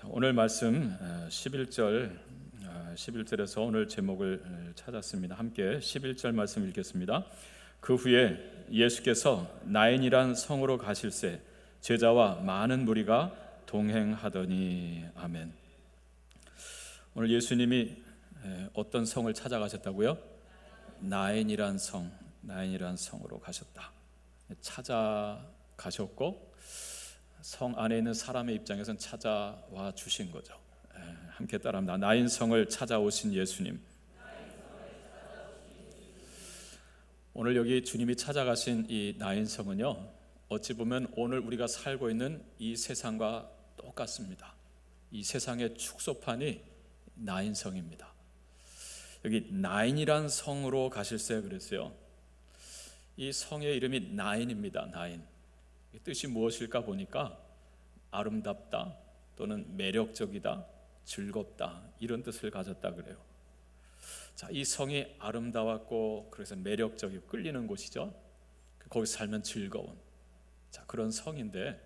자, 오늘 말씀 11절에서 오늘 제목을 찾았습니다. 함께 11절 말씀 읽겠습니다. 그 후에 예수께서 나인이란 성으로 가실새 제자와 많은 무리가 동행하더니. 아멘. 오늘 예수님이 어떤 성을 찾아가셨다고요? 나인이란 성으로 가셨다. 찾아가셨고 성 안에 있는 사람의 입장에서는 찾아와 주신 거죠. 함께 따라합니다. 나인성을 찾아오신 예수님. 오늘 여기 주님이 찾아가신 이 나인성은요, 어찌 보면 오늘 우리가 살고 있는 이 세상과 똑같습니다. 이 세상의 축소판이 나인성입니다. 여기 나인이란 성으로 가실새 그랬어요. 이 성의 이름이 나인입니다. 나인. 뜻이 무엇일까 보니까 아름답다 또는 매력적이다, 즐겁다 이런 뜻을 가졌다 그래요. 자, 이 성이 아름다웠고 그래서 매력적이고 끌리는 곳이죠. 거기서 살면 즐거운 그런 성인데,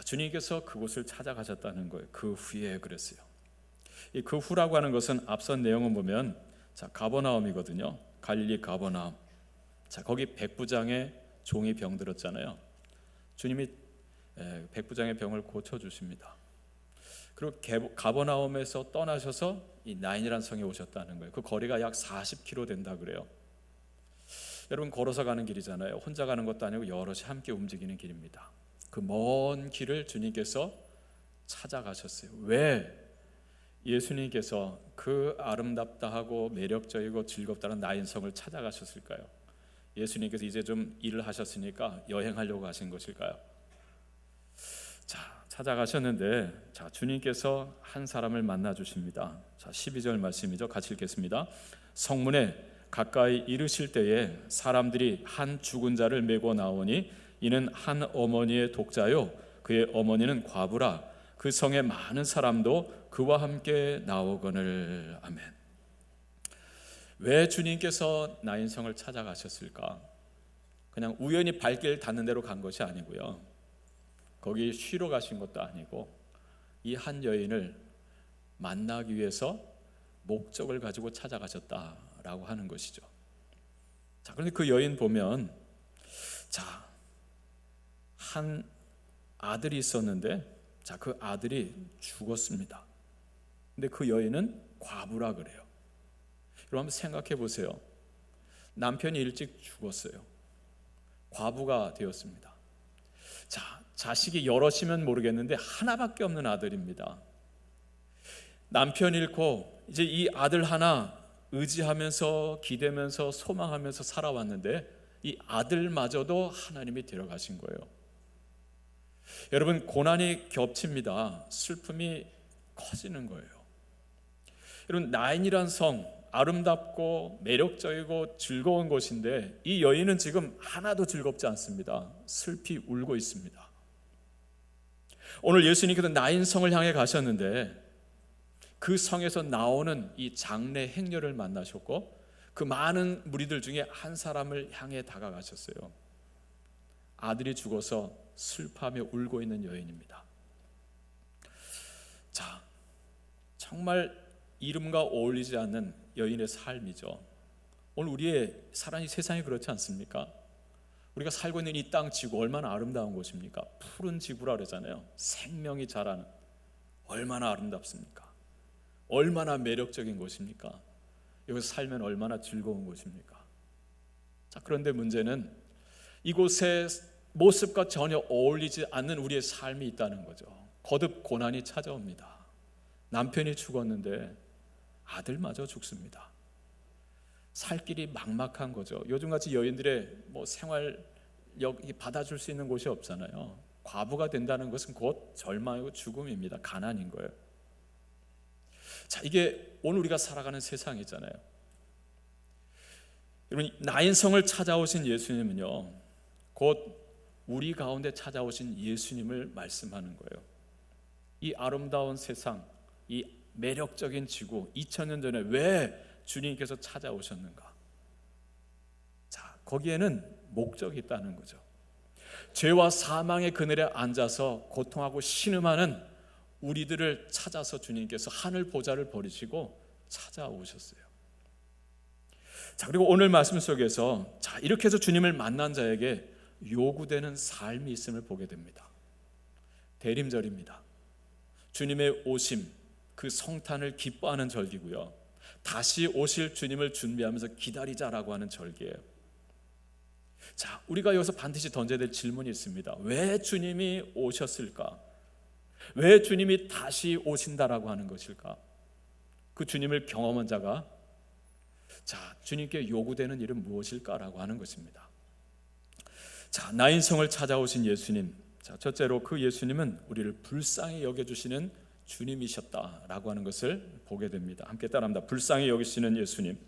주님께서 그곳을 찾아가셨다는 거예요. 그 후에 그랬어요. 이 그 후라고 하는 것은 앞선 내용을 보면 가버나움이거든요. 갈릴리 가버나움. 거기 백부장의 종이 병들었잖아요. 주님이 백부장의 병을 고쳐주십니다. 그리고 가버나움에서 떠나셔서 이 나인이라는 성에 오셨다는 거예요. 그 거리가 약 40km 된다 그래요. 여러분, 걸어서 가는 길이잖아요. 혼자 가는 것도 아니고 여럿이 함께 움직이는 길입니다. 그 먼 길을 주님께서 찾아가셨어요. 왜? 예수님께서 그 아름답다 하고 매력적이고 즐겁다는 나인성을 찾아가셨을까요? 예수님께서 이제 좀 일을 하셨으니까 여행하려고 하신 것일까요? 찾아가셨는데 주님께서 한 사람을 만나 주십니다. 12절 말씀이죠. 같이 읽겠습니다. 성문에 가까이 이르실 때에 사람들이 한 죽은 자를 메고 나오니 이는 한 어머니의 독자요 그의 어머니는 과부라. 그 성에 많은 사람도 그와 함께 나오거늘. 아멘. 왜 주님께서 나인성을 찾아가셨을까? 그냥 우연히 발길 닿는 대로 간 것이 아니고요, 거기 쉬러 가신 것도 아니고 이 한 여인을 만나기 위해서 목적을 가지고 찾아가셨다라고 하는 것이죠. 그런데 그 여인 보면 한 아들이 있었는데 그 아들이 죽었습니다. 근데 그 여인은 과부라 그래요. 여러분 한번 생각해 보세요. 남편이 일찍 죽었어요. 과부가 되었습니다. 자식이 여럿이면 모르겠는데 하나밖에 없는 아들입니다. 남편 잃고 이제 이 아들 하나 의지하면서 기대면서 소망하면서 살아왔는데 이 아들마저도 하나님이 데려가신 거예요. 여러분, 고난이 겹칩니다. 슬픔이 커지는 거예요. 여러분, 나인이란 성, 아름답고 매력적이고 즐거운 곳인데 이 여인은 지금 하나도 즐겁지 않습니다. 슬피 울고 있습니다. 오늘 예수님께서 나인성을 향해 가셨는데 그 성에서 나오는 이 장례 행렬을 만나셨고 그 많은 무리들 중에 한 사람을 향해 다가가셨어요. 아들이 죽어서 슬퍼하며 울고 있는 여인입니다. 정말 이름과 어울리지 않는 여인의 삶이죠. 오늘 우리의 살아있는 세상이 그렇지 않습니까? 우리가 살고 있는 이 땅 지구 얼마나 아름다운 곳입니까? 푸른 지구라 그러잖아요. 생명이 자라는, 얼마나 아름답습니까? 얼마나 매력적인 곳입니까? 여기서 살면 얼마나 즐거운 곳입니까? 그런데 문제는 이곳의 모습과 전혀 어울리지 않는 우리의 삶이 있다는 거죠. 거듭 고난이 찾아옵니다. 남편이 죽었는데 아들마저 죽습니다. 살 길이 막막한 거죠. 요즘같이 여인들의 생활력 받아줄 수 있는 곳이 없잖아요. 과부가 된다는 것은 곧 절망이고 죽음입니다. 가난인 거예요. 이게 오늘 우리가 살아가는 세상이잖아요. 여러분, 나인성을 찾아오신 예수님은요, 곧 우리 가운데 찾아오신 예수님을 말씀하는 거예요. 이 아름다운 세상, 이 매력적인 지구, 2000년 전에 왜 주님께서 찾아오셨는가? 거기에는 목적이 있다는 거죠. 죄와 사망의 그늘에 앉아서 고통하고 신음하는 우리들을 찾아서 주님께서 하늘 보좌를 버리시고 찾아오셨어요. 자, 그리고 오늘 말씀 속에서 이렇게 해서 주님을 만난 자에게 요구되는 삶이 있음을 보게 됩니다. 대림절입니다. 주님의 오심, 그 성탄을 기뻐하는 절기고요. 다시 오실 주님을 준비하면서 기다리자라고 하는 절기예요. 자, 우리가 여기서 반드시 던져야 될 질문이 있습니다. 왜 주님이 오셨을까? 왜 주님이 다시 오신다라고 하는 것일까? 그 주님을 경험한 자가 주님께 요구되는 일은 무엇일까라고 하는 것입니다. 나인성을 찾아오신 예수님. 첫째로 그 예수님은 우리를 불쌍히 여겨주시는 주님이셨다라고 하는 것을 보게 됩니다. 함께 따라합니다. 불쌍히 여기시는 예수님.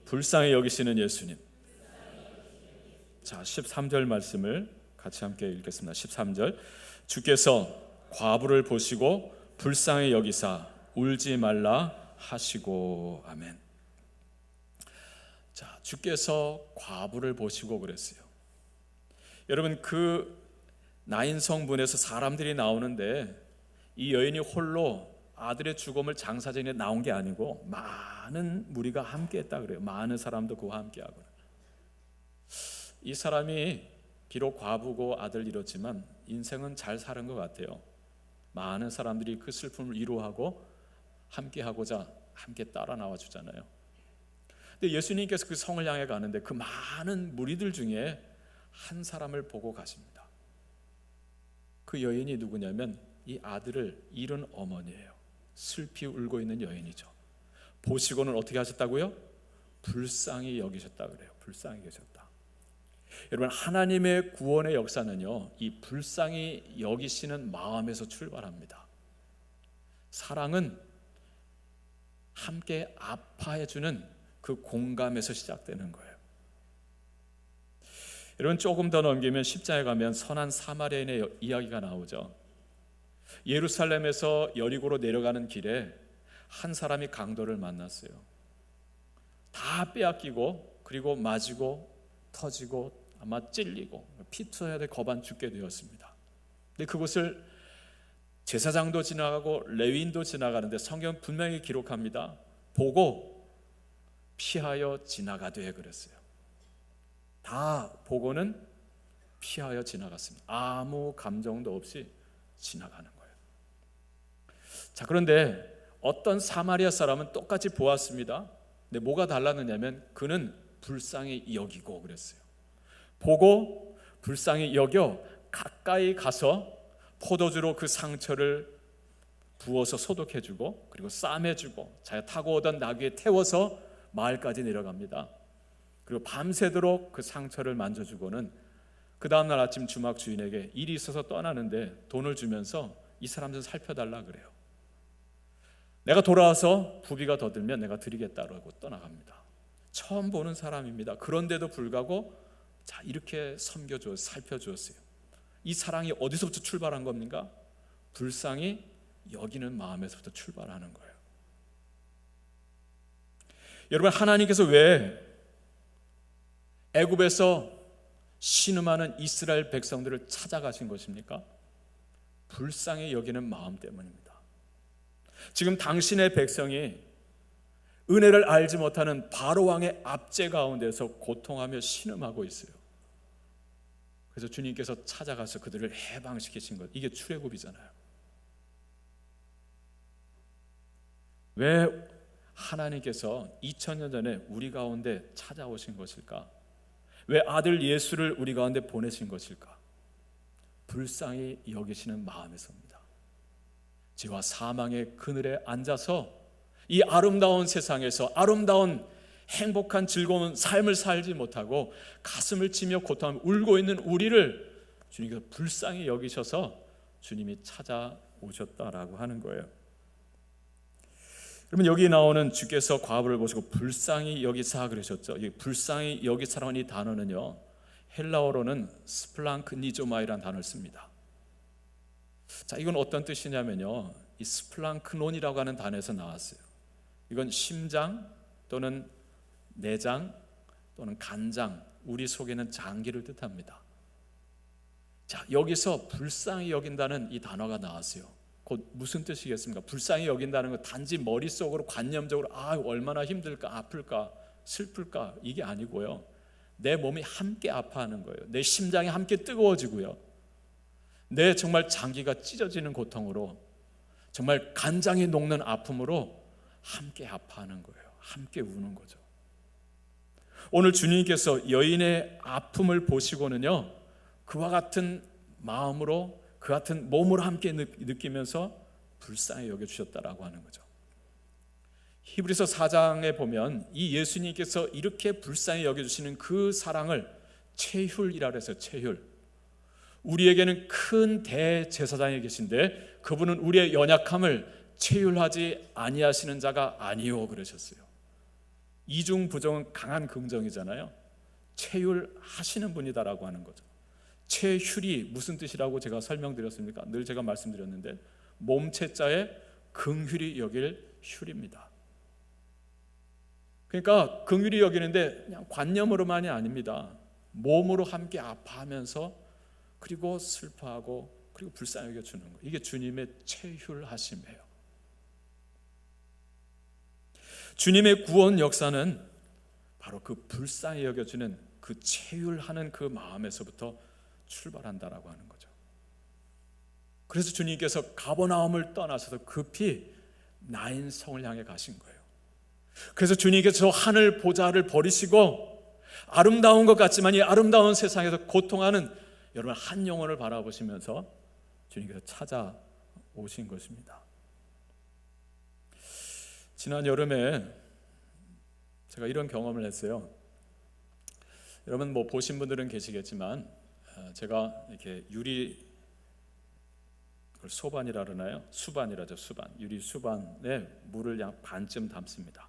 불쌍히 여기시는 예수님. 13절 말씀을 같이 함께 읽겠습니다. 13절. 주께서 과부를 보시고 불쌍히 여기사 울지 말라 하시고. 아멘. 주께서 과부를 보시고 그랬어요. 여러분, 그 나인 성분에서 사람들이 나오는데 이 여인이 홀로 아들의 죽음을 장사전에 나온 게 아니고 많은 무리가 함께 했다 그래요. 많은 사람도 그와 함께 하고. 이 사람이 비록 과부고 아들 잃었지만 인생은 잘 사는 것 같아요. 많은 사람들이 그 슬픔을 위로하고 함께 하고자 함께 따라 나와 주잖아요. 근데 예수님께서 그 성을 향해 가는데 그 많은 무리들 중에 한 사람을 보고 가십니다. 그 여인이 누구냐면 이 아들을 잃은 어머니예요. 슬피 울고 있는 여인이죠. 보시고는 어떻게 하셨다고요? 불쌍히 여기셨다 그래요. 불쌍히 여기셨다. 여러분, 하나님의 구원의 역사는요, 이 불쌍히 여기시는 마음에서 출발합니다. 사랑은 함께 아파해주는 그 공감에서 시작되는 거예요. 여러분, 조금 더 넘기면 10장에 가면 선한 사마리아인의 이야기가 나오죠. 예루살렘에서 여리고로 내려가는 길에 한 사람이 강도를 만났어요. 다 빼앗기고 그리고 맞이고 터지고 아마 찔리고 피투해야 될 거반 죽게 되었습니다. 근데 그곳을 제사장도 지나가고 레위인도 지나가는데 성경 분명히 기록합니다. 보고 피하여 지나가되 그랬어요. 다 보고는 피하여 지나갔습니다. 아무 감정도 없이 지나가는 거예요. 그런데 어떤 사마리아 사람은 똑같이 보았습니다. 근데 뭐가 달랐느냐면 그는 불쌍히 여기고 그랬어요. 보고 불쌍히 여겨 가까이 가서 포도주로 그 상처를 부어서 소독해주고 그리고 쌈해주고 자기가 타고 오던 나귀에 태워서 마을까지 내려갑니다. 그리고 밤새도록 그 상처를 만져주고는 그 다음날 아침 주막 주인에게 일이 있어서 떠나는데 돈을 주면서 이 사람 좀 살펴달라 그래요. 내가 돌아와서 부비가 더 들면 내가 드리겠다라고 떠나갑니다. 처음 보는 사람입니다. 그런데도 불구하고 이렇게 섬겨주었어요. 살펴주었어요. 이 사랑이 어디서부터 출발한 겁니까? 불쌍히 여기는 마음에서부터 출발하는 거예요. 여러분, 하나님께서 왜 애굽에서 신음하는 이스라엘 백성들을 찾아가신 것입니까? 불쌍히 여기는 마음 때문입니다. 지금 당신의 백성이 은혜를 알지 못하는 바로 왕의 압제 가운데서 고통하며 신음하고 있어요. 그래서 주님께서 찾아가서 그들을 해방시키신 것, 이게 출애굽이잖아요. 왜 하나님께서 2000년 전에 우리 가운데 찾아오신 것일까? 왜 아들 예수를 우리 가운데 보내신 것일까? 불쌍히 여기시는 마음에서입니다. 죄와 사망의 그늘에 앉아서 이 아름다운 세상에서 아름다운 행복한 즐거운 삶을 살지 못하고 가슴을 치며 고통하며 울고 있는 우리를 주님께서 불쌍히 여기셔서 주님이 찾아오셨다라고 하는 거예요. 그러면 여기 나오는 주께서 과부를 보시고 불쌍히 여기사 그러셨죠. 이 불쌍히 여기사라는 이 단어는요, 헬라어로는 스플랑크니조마이라는 단어를 씁니다. 이건 어떤 뜻이냐면요, 이 스플랑크논이라고 하는 단어에서 나왔어요. 이건 심장 또는 내장 또는 간장, 우리 속에는 장기를 뜻합니다. 자, 여기서 불쌍히 여긴다는 이 단어가 나왔어요. 곧 무슨 뜻이겠습니까? 불쌍히 여긴다는 건 단지 머릿속으로 관념적으로 얼마나 힘들까, 아플까, 슬플까, 이게 아니고요, 내 몸이 함께 아파하는 거예요. 내 심장이 함께 뜨거워지고요, 내 정말 장기가 찢어지는 고통으로, 정말 간장이 녹는 아픔으로 함께 아파하는 거예요. 함께 우는 거죠. 오늘 주님께서 여인의 아픔을 보시고는요, 그와 같은 마음으로, 그 같은 몸으로 함께 느끼면서 불쌍히 여겨주셨다라고 하는 거죠. 히브리서 4장에 보면 이 예수님께서 이렇게 불쌍히 여겨주시는 그 사랑을 체휼이라고 해서 체휼, 우리에게는 큰 대제사장이 계신데 그분은 우리의 연약함을 체휼하지 아니하시는 자가 아니요 그러셨어요. 이중 부정은 강한 긍정이잖아요. 체휼하시는 분이다라고 하는 거죠. 체휼이 무슨 뜻이라고 제가 설명드렸습니까? 늘 제가 말씀드렸는데 몸체자에 긍휼히 여길 휼입니다. 그러니까 긍휼히 여기는데 그냥 관념으로만이 아닙니다. 몸으로 함께 아파하면서 그리고 슬퍼하고 그리고 불쌍히 여겨주는 거, 이게 주님의 체휼하심이에요. 주님의 구원 역사는 바로 그 불쌍히 여겨주는 그 체휼하는 그 마음에서부터 출발한다라고 하는 거죠. 그래서 주님께서 가버나움을 떠나셔서 급히 나인성을 향해 가신 거예요. 그래서 주님께서 하늘 보좌를 버리시고 아름다운 것 같지만 이 아름다운 세상에서 고통하는 여러분 한 영혼을 바라보시면서 주님께서 찾아오신 것입니다. 지난 여름에 제가 이런 경험을 했어요. 여러분 뭐 보신 분들은 계시겠지만 제가 이렇게 유리, 그걸 소반이라 그러나요? 수반이라죠. 수반, 유리 수반에 물을 약 반쯤 담습니다.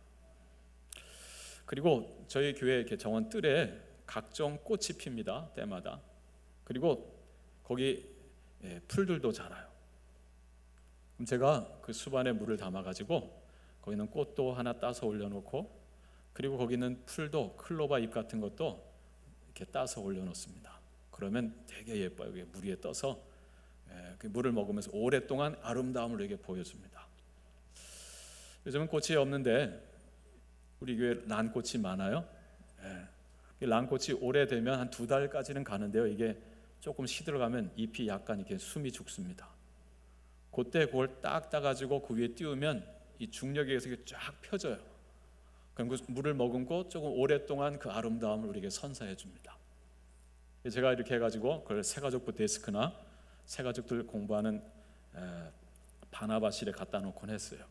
그리고 저희 교회 이렇게 정원 뜰에 각종 꽃이 핍니다. 때마다. 그리고 거기 풀들도 자라요. 그럼 제가 그 수반에 물을 담아가지고 거기는 꽃도 하나 따서 올려놓고, 그리고 거기는 풀도 클로바 잎 같은 것도 이렇게 따서 올려놓습니다. 그러면 되게 예뻐요. 물 위에 떠서 그 물을 먹으면서 오랫동안 아름다움을 이렇게 보여줍니다. 요즘은 꽃이 없는데 우리 교회 란꽃이 많아요. 란꽃이 오래되면 한 2달까지는 가는데요, 이게 조금 시들어가면 잎이 약간 이렇게 숨이 죽습니다. 그때 그걸 딱 따가지고 그 위에 띄우면 이 중력에 의해서 쫙 펴져요. 그럼 그 물을 머금고 조금 오랫동안 그 아름다움을 우리에게 선사해 줍니다. 제가 이렇게 해가지고 그걸 새가족부 데스크나 새가족들 공부하는 바나바실에 갖다 놓곤 했어요.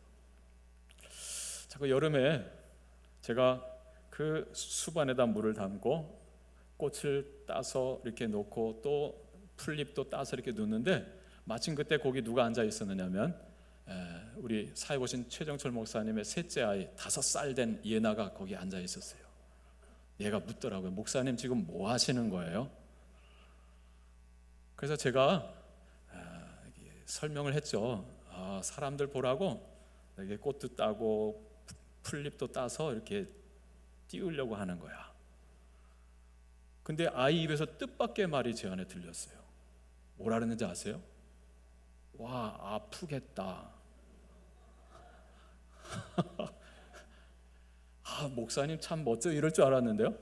자꾸 여름에 제가 그 수반에다 물을 담고 꽃을 따서 이렇게 놓고 또 풀잎도 따서 이렇게 놓는데, 마침 그때 거기 누가 앉아 있었느냐면 우리 사회 보신 최정철 목사님의 셋째 아이 5살 된 예나가 거기 앉아 있었어요. 얘가 묻더라고요. 목사님 지금 뭐 하시는 거예요? 그래서 제가 설명을 했죠. 사람들 보라고 이렇게 꽃도 따고 풀잎도 따서 이렇게 띄우려고 하는 거야. 근데 아이 입에서 뜻밖의 말이 제 안에 들렸어요. 뭐라 그랬는지 아세요? 와, 아프겠다. 목사님 참 멋져, 이럴 줄 알았는데요.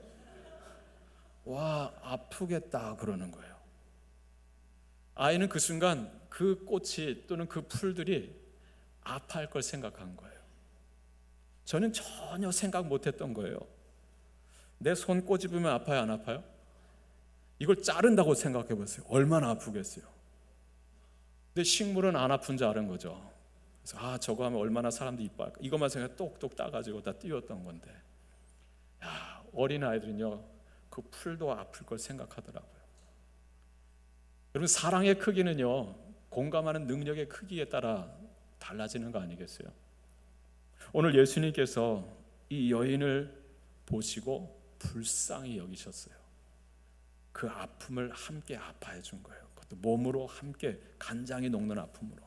와, 아프겠다 그러는 거예요. 아이는 그 순간 그 꽃이 또는 그 풀들이 아파할 걸 생각한 거예요. 저는 전혀 생각 못했던 거예요. 내 손 꼬집으면 아파요, 안 아파요? 이걸 자른다고 생각해 보세요. 얼마나 아프겠어요. 근데 식물은 안 아픈 줄 아는 거죠. 그래서 저거 하면 얼마나 사람들이 이뻐할까, 이것만 생각해 똑똑 따가지고 다 띄웠던 건데, 어린 아이들은요 그 풀도 아플 걸 생각하더라고요. 여러분, 사랑의 크기는요 공감하는 능력의 크기에 따라 달라지는 거 아니겠어요? 오늘 예수님께서 이 여인을 보시고 불쌍히 여기셨어요. 그 아픔을 함께 아파해 준 거예요. 그것도 몸으로 함께 간장이 녹는 아픔으로.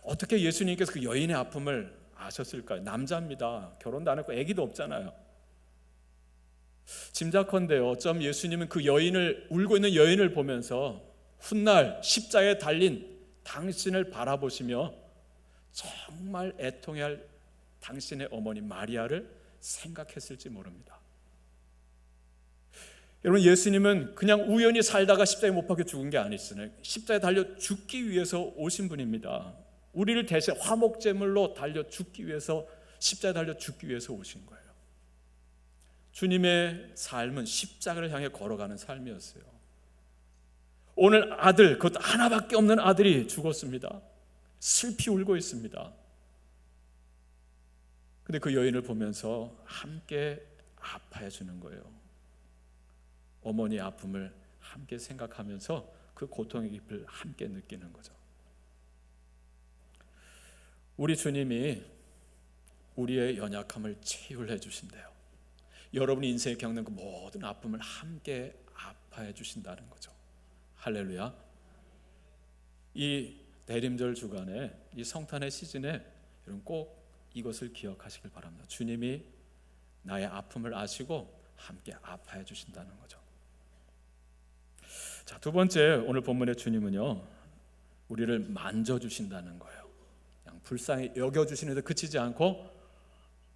어떻게 예수님께서 그 여인의 아픔을 아셨을까요? 남자입니다. 결혼도 안 했고 아기도 없잖아요. 짐작컨대요, 어쩜 예수님은 그 여인을, 울고 있는 여인을 보면서 훗날 십자가에 달린 당신을 바라보시며 정말 애통해야 할 당신의 어머니 마리아를 생각했을지 모릅니다. 여러분, 예수님은 그냥 우연히 살다가 십자가에 못 박혀 죽은 게 아니잖아요. 십자가에 달려 죽기 위해서 오신 분입니다. 우리를 대신 화목제물로 달려 죽기 위해서, 십자가에 달려 죽기 위해서 오신 거예요. 주님의 삶은 십자가를 향해 걸어가는 삶이었어요. 오늘 아들, 그것도 하나밖에 없는 아들이 죽었습니다. 슬피 울고 있습니다. 근데 그 여인을 보면서 함께 아파해 주는 거예요. 어머니의 아픔을 함께 생각하면서 그 고통의 깊이를 함께 느끼는 거죠. 우리 주님이 우리의 연약함을 치유해 주신대요. 여러분이 인생에 겪는 그 모든 아픔을 함께 아파해 주신다는 거죠. 할렐루야. 이 대림절 주간에, 이 성탄의 시즌에 여러분 꼭 이것을 기억하시길 바랍니다. 주님이 나의 아픔을 아시고 함께 아파해 주신다는 거죠. 자, 두 번째, 오늘 본문의 주님은요, 우리를 만져주신다는 거예요. 그냥 불쌍히 여겨주시는데 그치지 않고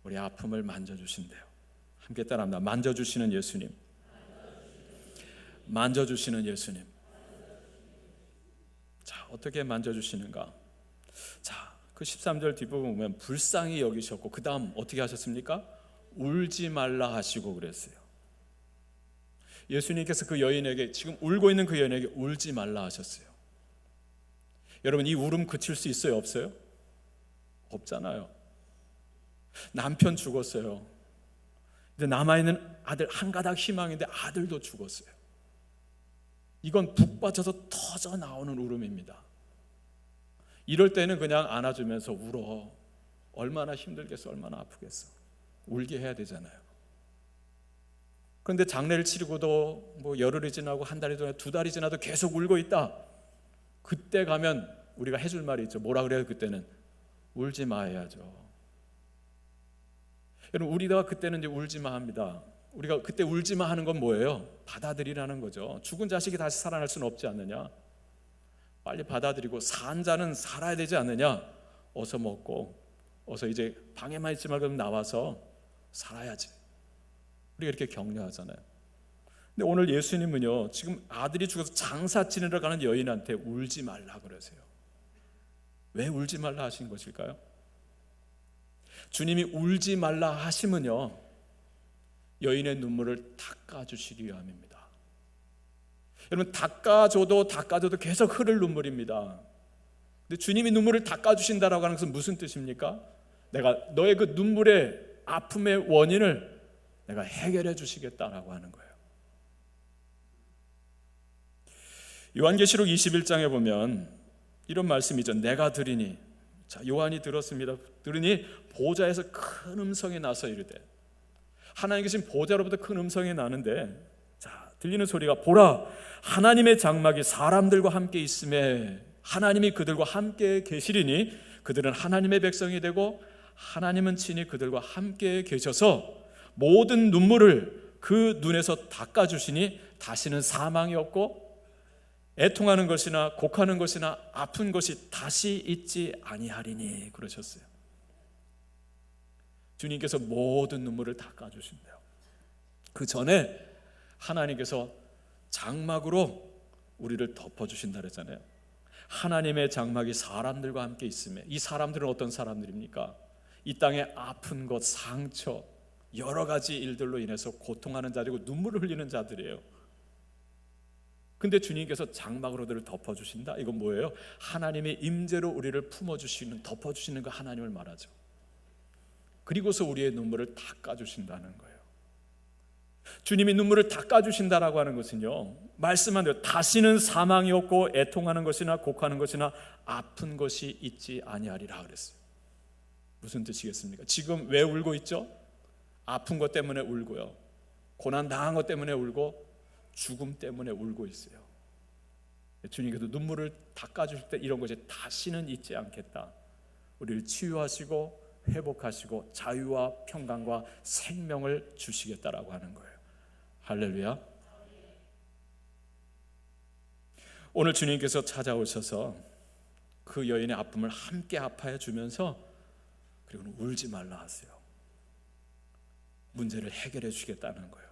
우리 아픔을 만져주신대요. 함께 따라합니다. 만져주시는 예수님. 만져주시는 예수님. 자, 어떻게 만져주시는가? 자, 그 13절 뒷부분 보면 불쌍히 여기셨고 그 다음 어떻게 하셨습니까? 울지 말라 하시고 그랬어요. 예수님께서 그 여인에게, 지금 울고 있는 그 여인에게 울지 말라 하셨어요. 여러분, 이 울음 그칠 수 있어요? 없어요? 없잖아요. 남편 죽었어요. 근데 남아있는 아들 한 가닥 희망인데 아들도 죽었어요. 이건 북 받쳐서 터져 나오는 울음입니다. 이럴 때는 그냥 안아주면서 울어. 얼마나 힘들겠어, 얼마나 아프겠어. 울게 해야 되잖아요. 그런데 장례를 치르고도 뭐 열흘이 지나고 한 달이 지나고 두 달이 지나도 계속 울고 있다. 그때 가면 우리가 해줄 말이 있죠. 뭐라 그래요? 그때는 울지 마 해야죠. 여러분, 우리가 그때는 이제 울지 마 합니다. 우리가 그때 울지 마 하는 건 뭐예요? 받아들이라는 거죠. 죽은 자식이 다시 살아날 수는 없지 않느냐? 빨리 받아들이고 산 자는 살아야 되지 않느냐? 어서 먹고 어서 이제 방에만 있지 말고 나와서 살아야지. 우리가 이렇게 격려하잖아요. 근데 오늘 예수님은요, 지금 아들이 죽어서 장사 지내러 가는 여인한테 울지 말라 그러세요. 왜 울지 말라 하신 것일까요? 주님이 울지 말라 하심은요, 여인의 눈물을 닦아주시기 위함입니다. 여러분, 닦아줘도 계속 흐를 눈물입니다. 근데 주님이 눈물을 닦아주신다라고 하는 것은 무슨 뜻입니까? 내가 너의 그 눈물의 아픔의 원인을 내가 해결해 주시겠다라고 하는 거예요. 요한계시록 21장에 보면 이런 말씀이죠. 내가 들으니, 자, 요한이 들었습니다. 들으니 보좌에서 큰 음성이 나서 이르되, 하나님 계신 보좌로부터 큰 음성이 나는데, 자, 들리는 소리가, 보라, 하나님의 장막이 사람들과 함께 있음에 하나님이 그들과 함께 계시리니 그들은 하나님의 백성이 되고 하나님은 친히 그들과 함께 계셔서 모든 눈물을 그 눈에서 닦아주시니 다시는 사망이 없고 애통하는 것이나 곡하는 것이나 아픈 것이 다시 있지 아니하리니 그러셨어요. 주님께서 모든 눈물을 닦아주신대요. 그 전에 하나님께서 장막으로 우리를 덮어주신다 그랬잖아요. 하나님의 장막이 사람들과 함께 있음에, 이 사람들은 어떤 사람들입니까? 이 땅에 아픈 것, 상처, 여러 가지 일들로 인해서 고통하는 자들이고 눈물을 흘리는 자들이에요. 근데 주님께서 장막으로 그들을 덮어주신다? 이건 뭐예요? 하나님의 임재로 우리를 품어주시는, 덮어주시는 그 하나님을 말하죠. 그리고서 우리의 눈물을 닦아주신다는 거예요. 주님이 눈물을 닦아주신다라고 하는 것은요, 말씀한 대로 다시는 사망이 없고 애통하는 것이나 곡하는 것이나 아픈 것이 있지 아니하리라 그랬어요. 무슨 뜻이겠습니까? 지금 왜 울고 있죠? 아픈 것 때문에 울고요, 고난 당한 것 때문에 울고 죽음 때문에 울고 있어요. 주님께서 눈물을 닦아주실 때 이런 것이 다시는 있지 않겠다, 우리를 치유하시고 회복하시고 자유와 평강과 생명을 주시겠다라고 하는 거예요. 할렐루야. 오늘 주님께서 찾아오셔서 그 여인의 아픔을 함께 아파해 주면서 그리고는 울지 말라 하세요. 문제를 해결해 주겠다는 거예요.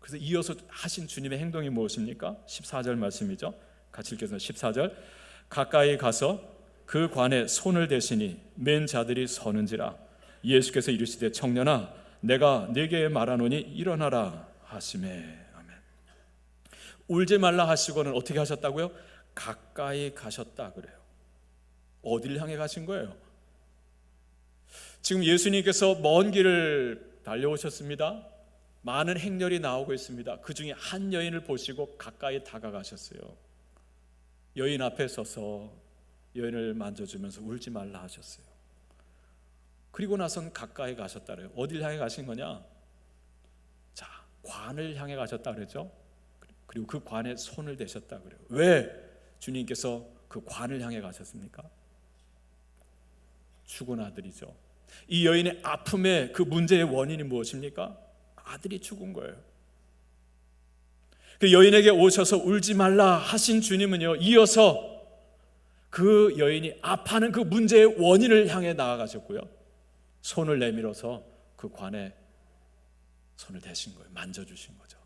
그래서 이어서 하신 주님의 행동이 무엇입니까? 14절 말씀이죠. 같이 읽겠습니다. 14절. 가까이 가서 그 관에 손을 대시니 맨 자들이 서는지라. 예수께서 이르시되 청년아 내가 네게 말하노니 일어나라 하시매. 아멘. 울지 말라 하시고는 어떻게 하셨다고요? 가까이 가셨다 그래요. 어디를 향해 가신 거예요? 지금 예수님께서 먼 길을 달려오셨습니다. 많은 행렬이 나오고 있습니다. 그 중에 한 여인을 보시고 가까이 다가가셨어요. 여인 앞에 서서 여인을 만져주면서 울지 말라 하셨어요. 그리고 나선 가까이 가셨다 그래요. 어딜 향해 가신 거냐? 자, 관을 향해 가셨다 그랬죠. 그리고 그 관에 손을 대셨다 그래요. 왜 주님께서 그 관을 향해 가셨습니까? 죽은 아들이죠. 이 여인의 아픔의 그 문제의 원인이 무엇입니까? 아들이 죽은 거예요. 그 여인에게 오셔서 울지 말라 하신 주님은요, 이어서 그 여인이 아파하는 그 문제의 원인을 향해 나아가셨고요, 손을 내밀어서 그 관에 손을 대신 거예요. 만져주신 거죠.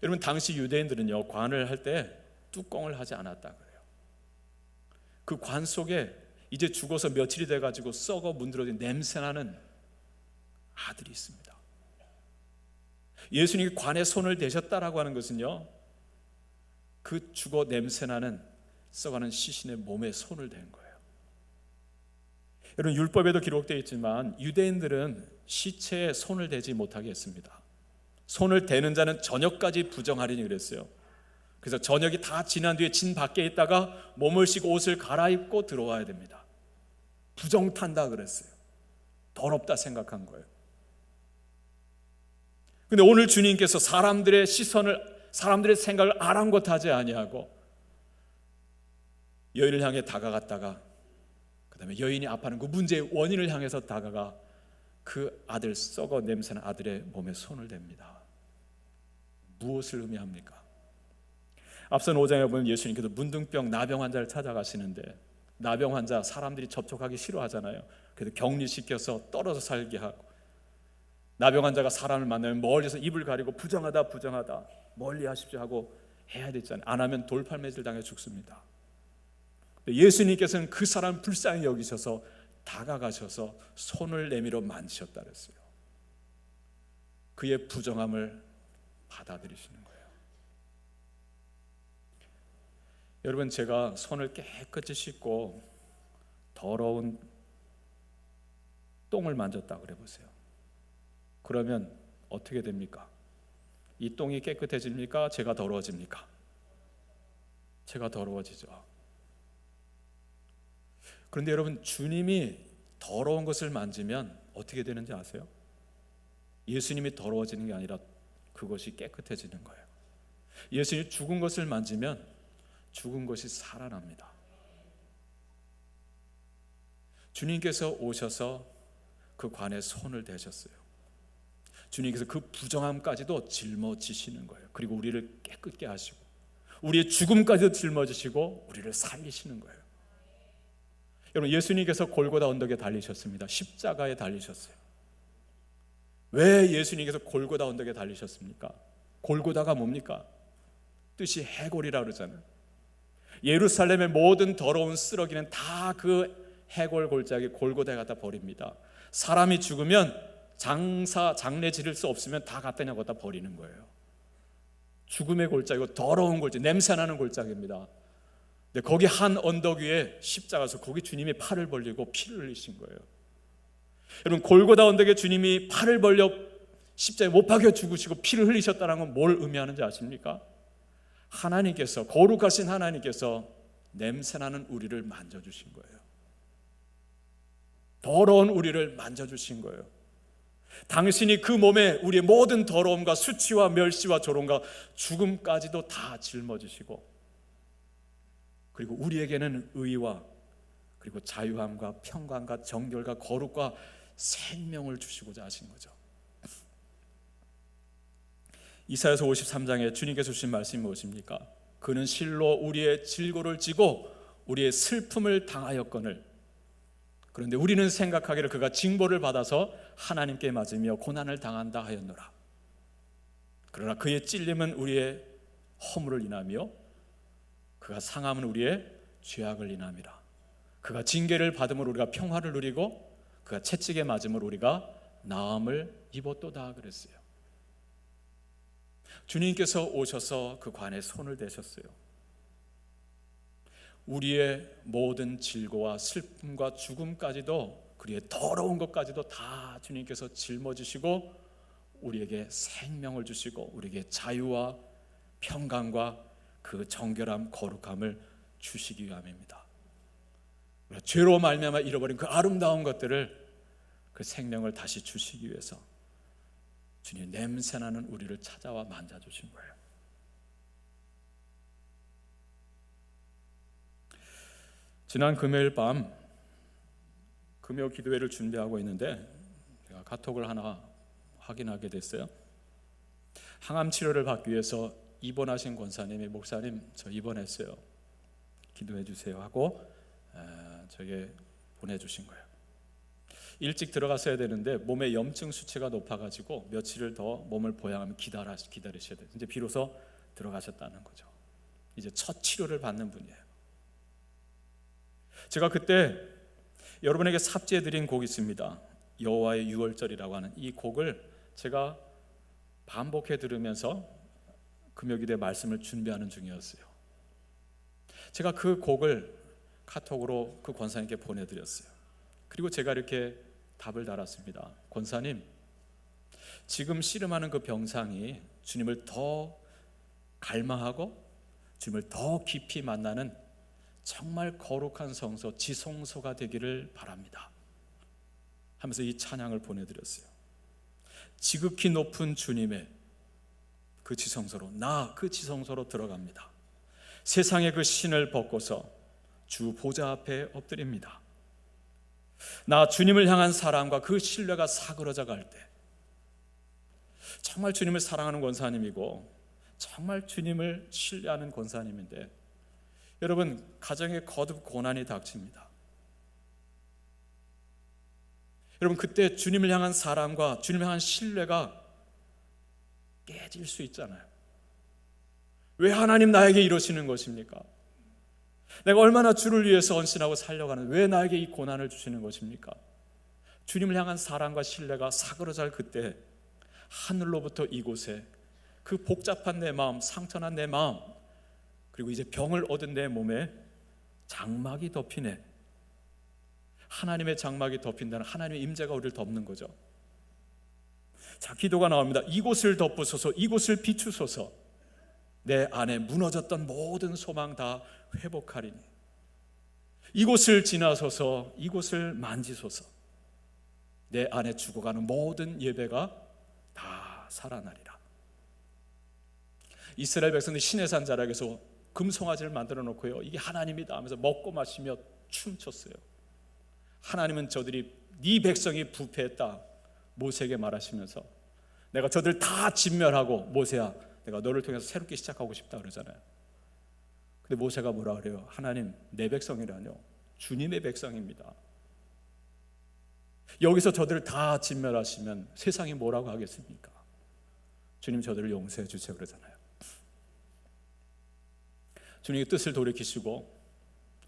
여러분, 당시 유대인들은요, 관을 할 때 뚜껑을 하지 않았다 그래요. 그 관 속에 이제 죽어서 며칠이 돼가지고 썩어 문드러진 냄새나는 아들이 있습니다. 예수님이 관에 손을 대셨다라고 하는 것은요, 그 죽어 냄새나는 썩어가는 시신의 몸에 손을 댄 거예요. 여러분, 율법에도 기록되어 있지만 유대인들은 시체에 손을 대지 못하게 했습니다. 손을 대는 자는 저녁까지 부정하리니 그랬어요. 그래서 저녁이 다 지난 뒤에 진 밖에 있다가 몸을 씻고 옷을 갈아입고 들어와야 됩니다. 부정탄다 그랬어요. 더럽다 생각한 거예요. 근데 오늘 주님께서 사람들의 시선을, 사람들의 생각을 아랑곳하지 아니하고 여인을 향해 다가갔다가 그 다음에 여인이 아파하는 그 문제의 원인을 향해서 다가가 그 아들, 썩어 냄새나는 아들의 몸에 손을 댑니다. 무엇을 의미합니까? 앞선 5장에 보면 예수님께서 문둥병 나병 환자를 찾아가시는데, 나병 환자 사람들이 접촉하기 싫어하잖아요. 그래서 격리시켜서 떨어져 살게 하고, 나병 환자가 사람을 만나면 멀리서 입을 가리고 부정하다 멀리 하십시오 하고 해야 되잖아요. 안 하면 돌팔매질 당해 죽습니다. 예수님께서는 그 사람을 불쌍히 여기셔서 다가가셔서 손을 내밀어 만지셨다 그랬어요. 그의 부정함을 받아들이시는 거예요. 여러분, 제가 손을 깨끗이 씻고 더러운 똥을 만졌다 그래 보세요. 그러면 어떻게 됩니까? 이 똥이 깨끗해집니까? 제가 더러워집니까? 제가 더러워지죠. 그런데 여러분, 주님이 더러운 것을 만지면 어떻게 되는지 아세요? 예수님이 더러워지는 게 아니라 그것이 깨끗해지는 거예요. 예수님이 죽은 것을 만지면 죽은 것이 살아납니다. 주님께서 오셔서 그 관에 손을 대셨어요. 주님께서 그 부정함까지도 짊어지시는 거예요. 그리고 우리를 깨끗게 하시고 우리의 죽음까지도 짊어지시고 우리를 살리시는 거예요. 여러분, 예수님께서 골고다 언덕에 달리셨습니다. 십자가에 달리셨어요. 왜 예수님께서 골고다 언덕에 달리셨습니까? 골고다가 뭡니까? 뜻이 해골이라 그러잖아요. 예루살렘의 모든 더러운 쓰러기는 다 그 해골 골짜기 골고다에 갖다 버립니다. 사람이 죽으면 장례 지를 수 없으면 다 갖다 버리는 거예요. 죽음의 골짜기고 더러운 골짜기, 냄새나는 골짜기입니다. 근데 거기 한 언덕 위에 십자가에서 거기 주님이 팔을 벌리고 피를 흘리신 거예요. 여러분, 골고다 언덕에 주님이 팔을 벌려 십자가에 못 박혀 죽으시고 피를 흘리셨다는 건 뭘 의미하는지 아십니까? 하나님께서, 거룩하신 하나님께서 냄새나는 우리를 만져주신 거예요. 더러운 우리를 만져주신 거예요. 당신이 그 몸에 우리의 모든 더러움과 수치와 멸시와 조롱과 죽음까지도 다 짊어지시고, 그리고 우리에게는 의와 그리고 자유함과 평강과 정결과 거룩과 생명을 주시고자 하신 거죠. 이사야서 53장에 주님께서 주신 말씀이 무엇입니까? 그는 실로 우리의 질고를 지고 우리의 슬픔을 당하였거늘. 그런데 우리는 생각하기를 그가 징벌을 받아서 하나님께 맞으며 고난을 당한다 하였노라. 그러나 그의 찔림은 우리의 허물을 인하며 그가 상함은 우리의 죄악을 인함이라. 그가 징계를 받음으로 우리가 평화를 누리고 그가 채찍에 맞음으로 우리가 나음을 입었도다 그랬어요. 주님께서 오셔서 그 관에 손을 대셨어요. 우리의 모든 질고와 슬픔과 죽음까지도, 그리의 더러운 것까지도 다 주님께서 짊어지시고 우리에게 생명을 주시고 우리에게 자유와 평강과 그 정결함, 거룩함을 주시기 위함입니다. 죄로 말미암아 잃어버린 그 아름다운 것들을, 그 생명을 다시 주시기 위해서 주님 냄새나는 우리를 찾아와 만져주신 거예요. 지난 금요일 밤 금요 기도회를 준비하고 있는데 제가 카톡을 하나 확인하게 됐어요. 항암 치료를 받기 위해서 입원하신 권사님이 목사님 저 입원했어요, 기도해 주세요 하고 저에게 보내주신 거예요. 일찍 들어갔어야 되는데 몸에 염증 수치가 높아가지고 며칠을 더 몸을 보양하며 기다리셔야 돼요. 이제 비로소 들어가셨다는 거죠. 이제 첫 치료를 받는 분이에요. 제가 그때 여러분에게 삽제해드린 곡이 있습니다. 여호와의 유월절이라고 하는 이 곡을 제가 반복해 들으면서 금요기도의 말씀을 준비하는 중이었어요. 제가 그 곡을 카톡으로 그 권사님께 보내드렸어요. 그리고 제가 이렇게 답을 달았습니다. 권사님, 지금 씨름하는 그 병상이 주님을 더 갈망하고 주님을 더 깊이 만나는 정말 거룩한 성소, 지성소가 되기를 바랍니다 하면서 이 찬양을 보내드렸어요. 지극히 높은 주님의 그 지성소로, 그 지성소로 들어갑니다. 세상의 그 신을 벗고서 주 보좌 앞에 엎드립니다. 나 주님을 향한 사랑과 그 신뢰가 사그러져 갈 때, 정말 주님을 사랑하는 권사님이고 정말 주님을 신뢰하는 권사님인데, 여러분 가정에 거듭 고난이 닥칩니다. 여러분 그때 주님을 향한 사랑과 주님을 향한 신뢰가 깨질 수 있잖아요. 왜 하나님 나에게 이러시는 것입니까? 내가 얼마나 주를 위해서 헌신하고 살려가는, 왜 나에게 이 고난을 주시는 것입니까? 주님을 향한 사랑과 신뢰가 사그러져 그때 하늘로부터 이곳에 그 복잡한 내 마음, 상처난 내 마음, 그리고 이제 병을 얻은 내 몸에 장막이 덮이네. 하나님의 장막이 덮인다는 하나님의 임재가 우리를 덮는 거죠. 자, 기도가 나옵니다. 이곳을 덮으소서, 이곳을 비추소서. 내 안에 무너졌던 모든 소망 다 회복하리니 이곳을 지나소서, 이곳을 만지소서. 내 안에 죽어가는 모든 예배가 다 살아나리라. 이스라엘 백성들이 시내산 자락에서 금송아지를 만들어 놓고요, 이게 하나님이다 하면서 먹고 마시며 춤췄어요. 하나님은 저들이 네 백성이 부패했다 모세에게 말하시면서, 내가 저들 다 진멸하고 모세야 내가 너를 통해서 새롭게 시작하고 싶다 그러잖아요. 근데 모세가 뭐라 그래요? 하나님, 내 백성이라뇨? 주님의 백성입니다. 여기서 저들을 다 진멸하시면 세상이 뭐라고 하겠습니까? 주님 저들을 용서해 주세요 그러잖아요. 주님의 뜻을 돌이키시고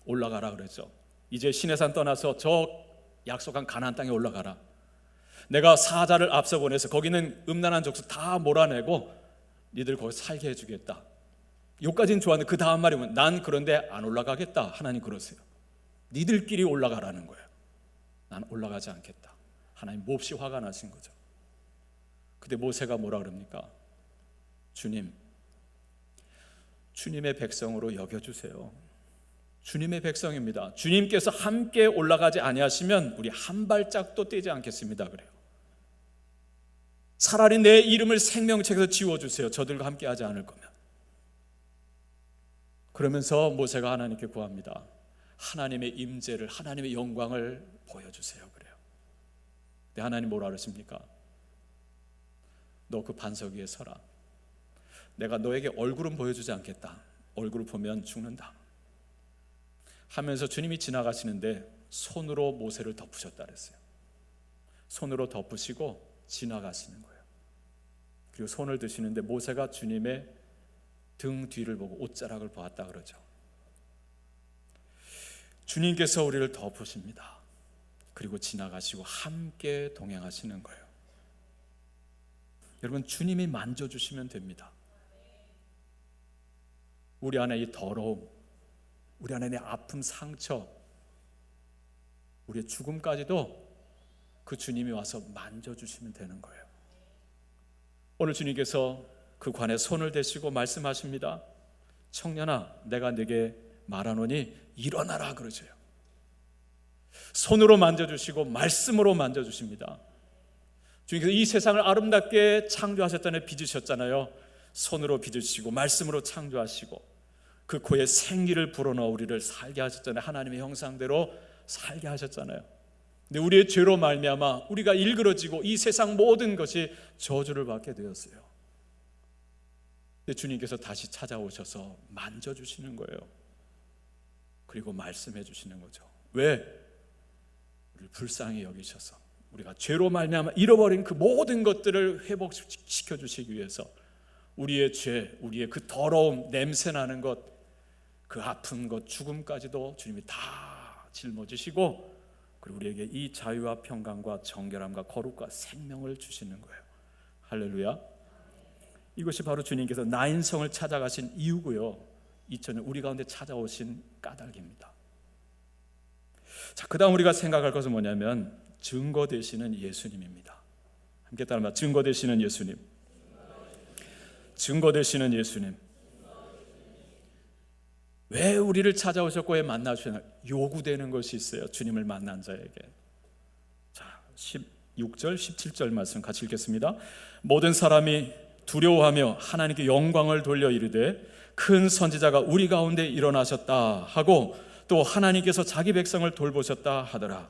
올라가라 그랬죠. 이제 시내산 떠나서 저 약속한 가나안 땅에 올라가라. 내가 사자를 앞서 보내서 거기는 음란한 족속 다 몰아내고 니들 거기 살게 해주겠다. 여기까지는 좋았는데 그 다음 말이면 난 그런데 안 올라가겠다. 하나님 그러세요. 니들끼리 올라가라는 거예요. 난 올라가지 않겠다. 하나님 몹시 화가 나신 거죠. 근데 모세가 뭐라 그럽니까? 주님, 주님의 백성으로 여겨주세요. 주님의 백성입니다. 주님께서 함께 올라가지 아니하시면 우리 한 발짝도 떼지 않겠습니다 그래요. 차라리 내 이름을 생명책에서 지워주세요. 저들과 함께 하지 않을 거면. 그러면서 모세가 하나님께 구합니다. 하나님의 임재를, 하나님의 영광을 보여주세요 그래요. 근데 하나님 뭐라 그러십니까? 너 그 반석 위에 서라. 내가 너에게 얼굴은 보여주지 않겠다. 얼굴 보면 죽는다 하면서 주님이 지나가시는데 손으로 모세를 덮으셨다 그랬어요. 손으로 덮으시고 지나가시는 거예요. 그리고 손을 드시는데 모세가 주님의 등 뒤를 보고 옷자락을 보았다 그러죠. 주님께서 우리를 덮으십니다. 그리고 지나가시고 함께 동행하시는 거예요. 여러분, 주님이 만져주시면 됩니다. 우리 안에 이 더러움, 우리 안에 내 아픔, 상처, 우리의 죽음까지도 그 주님이 와서 만져주시면 되는 거예요. 오늘 주님께서 그 관에 손을 대시고 말씀하십니다. 청년아, 내가 네게 말하노니 일어나라 그러세요. 손으로 만져주시고 말씀으로 만져주십니다. 주님께서 이 세상을 아름답게 창조하셨잖아요. 빚으셨잖아요. 손으로 빚으시고 말씀으로 창조하시고 그 코에 생기를 불어넣어 우리를 살게 하셨잖아요. 하나님의 형상대로 살게 하셨잖아요. 근데 우리의 죄로 말미암아 우리가 일그러지고 이 세상 모든 것이 저주를 받게 되었어요. 근데 주님께서 다시 찾아오셔서 만져주시는 거예요. 그리고 말씀해 주시는 거죠. 왜? 우리를 불쌍히 여기셔서 우리가 죄로 말미암아 잃어버린 그 모든 것들을 회복시켜 주시기 위해서 우리의 죄, 우리의 그 더러움, 냄새나는 것, 그 아픈 것, 죽음까지도 주님이 다 짊어지시고 그리고 우리에게 이 자유와 평강과 정결함과 거룩과 생명을 주시는 거예요. 할렐루야. 이것이 바로 주님께서 나인성을 찾아가신 이유고요, 2000년 우리 가운데 찾아오신 까닭입니다. 자, 그 다음 우리가 생각할 것은 뭐냐면 증거 되시는 예수님입니다. 함께 따라합니다. 증거 되시는 예수님. 증거 되시는 예수님. 왜 우리를 찾아오셨고 왜 만나주셨나? 요구되는 것이 있어요. 주님을 만난 자에게. 자, 16절 17절 말씀 같이 읽겠습니다. 모든 사람이 두려워하며 하나님께 영광을 돌려 이르되 큰 선지자가 우리 가운데 일어나셨다 하고 또 하나님께서 자기 백성을 돌보셨다 하더라.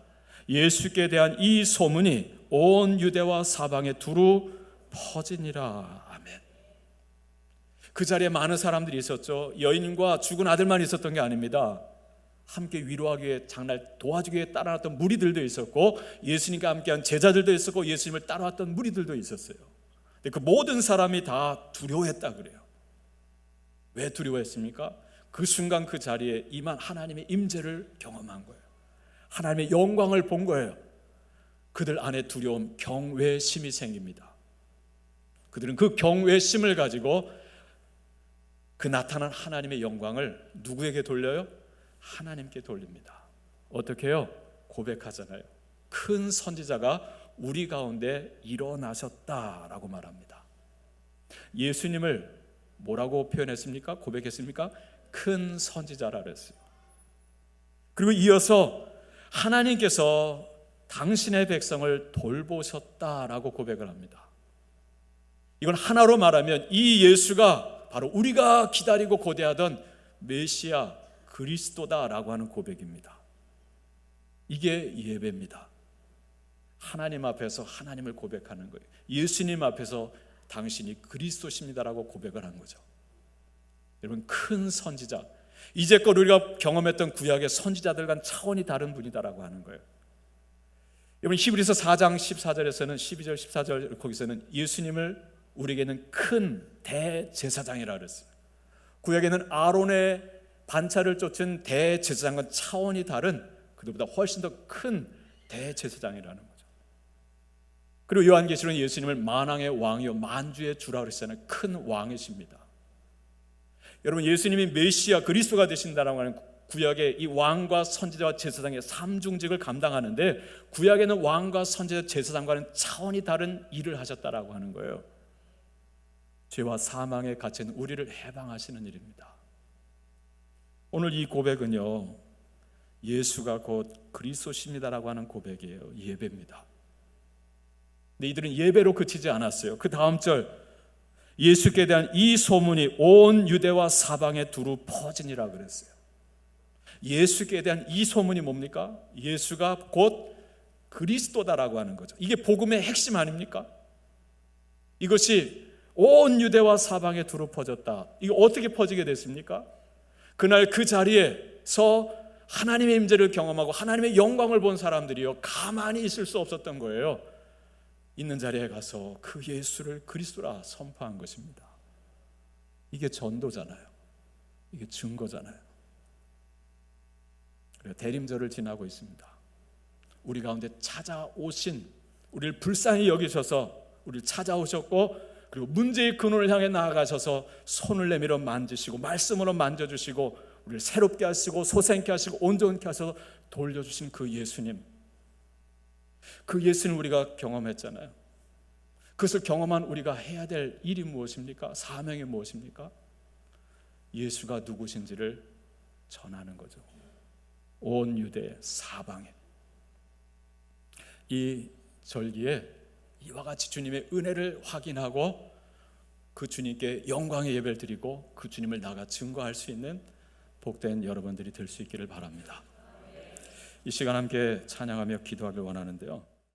예수께 대한 이 소문이 온 유대와 사방에 두루 퍼지니라. 아멘. 그 자리에 많은 사람들이 있었죠. 여인과 죽은 아들만 있었던 게 아닙니다. 함께 위로하기 위해 장날 도와주기 위해 따라왔던 무리들도 있었고 예수님과 함께한 제자들도 있었고 예수님을 따라왔던 무리들도 있었어요. 근데 그 모든 사람이 다 두려워했다 그래요. 왜 두려워했습니까? 그 순간 그 자리에 임한 하나님의 임재를 경험한 거예요. 하나님의 영광을 본 거예요. 그들 안에 두려움, 경외심이 생깁니다. 그들은 그 경외심을 가지고 그 나타난 하나님의 영광을 누구에게 돌려요? 하나님께 돌립니다. 어떻게 해요? 고백하잖아요. 큰 선지자가 우리 가운데 일어나셨다라고 말합니다. 예수님을 뭐라고 표현했습니까? 고백했습니까? 큰 선지자라 그랬어요. 그리고 이어서 하나님께서 당신의 백성을 돌보셨다라고 고백을 합니다. 이건 하나로 말하면 이 예수가 바로 우리가 기다리고 고대하던 메시아 그리스도다라고 하는 고백입니다. 이게 예배입니다. 하나님 앞에서 하나님을 고백하는 거예요. 예수님 앞에서 당신이 그리스도십니다라고 고백을 한 거죠. 여러분, 큰 선지자, 이제껏 우리가 경험했던 구약의 선지자들과는 차원이 다른 분이다라고 하는 거예요. 여러분, 히브리서 4장 14절에서는 12절 14절 거기서는 예수님을 우리에게는 큰 대제사장이라 그랬어요. 구약에는 아론의 반차를 쫓은 대제사장과 차원이 다른 그들보다 훨씬 더 큰 대제사장이라는 거죠. 그리고 요한계시록은 예수님을 만왕의 왕이요 만주의 주라 그랬잖아요. 큰 왕이십니다. 여러분, 예수님이 메시아 그리스도가 되신다라고 하는 구약의 이 왕과 선지자와 제사장의 삼중직을 감당하는데 구약에는 왕과 선지자 제사장과는 차원이 다른 일을 하셨다라고 하는 거예요. 죄와 사망에 갇힌 우리를 해방하시는 일입니다. 오늘 이 고백은요, 예수가 곧 그리스도십니다라고 하는 고백이에요. 예배입니다. 근데 이들은 예배로 그치지 않았어요. 그 다음 절, 예수께 대한 이 소문이 온 유대와 사방에 두루 퍼지니라 그랬어요. 예수께 대한 이 소문이 뭡니까? 예수가 곧 그리스도다라고 하는 거죠. 이게 복음의 핵심 아닙니까? 이것이 온 유대와 사방에 두루 퍼졌다. 이게 어떻게 퍼지게 됐습니까? 그날 그 자리에서 하나님의 임재를 경험하고 하나님의 영광을 본 사람들이요 가만히 있을 수 없었던 거예요. 있는 자리에 가서 그 예수를 그리스도라 선포한 것입니다. 이게 전도잖아요. 이게 증거잖아요. 대림절을 지나고 있습니다. 우리 가운데 찾아오신, 우리를 불쌍히 여기셔서 우리를 찾아오셨고, 그리고 문제의 근원을 향해 나아가셔서 손을 내밀어 만지시고 말씀으로 만져주시고 우리를 새롭게 하시고 소생케 하시고 온전케 하셔서 돌려주신 그 예수님, 그 예수님 우리가 경험했잖아요. 그것을 경험한 우리가 해야 될 일이 무엇입니까? 사명이 무엇입니까? 예수가 누구신지를 전하는 거죠. 온 유대 사방에. 이 절기에 이와 같이 주님의 은혜를 확인하고 그 주님께 영광의 예배를 드리고 그 주님을 나가 증거할 수 있는 복된 여러분들이 될 수 있기를 바랍니다. 이 시간 함께 찬양하며 기도하길 원하는데요.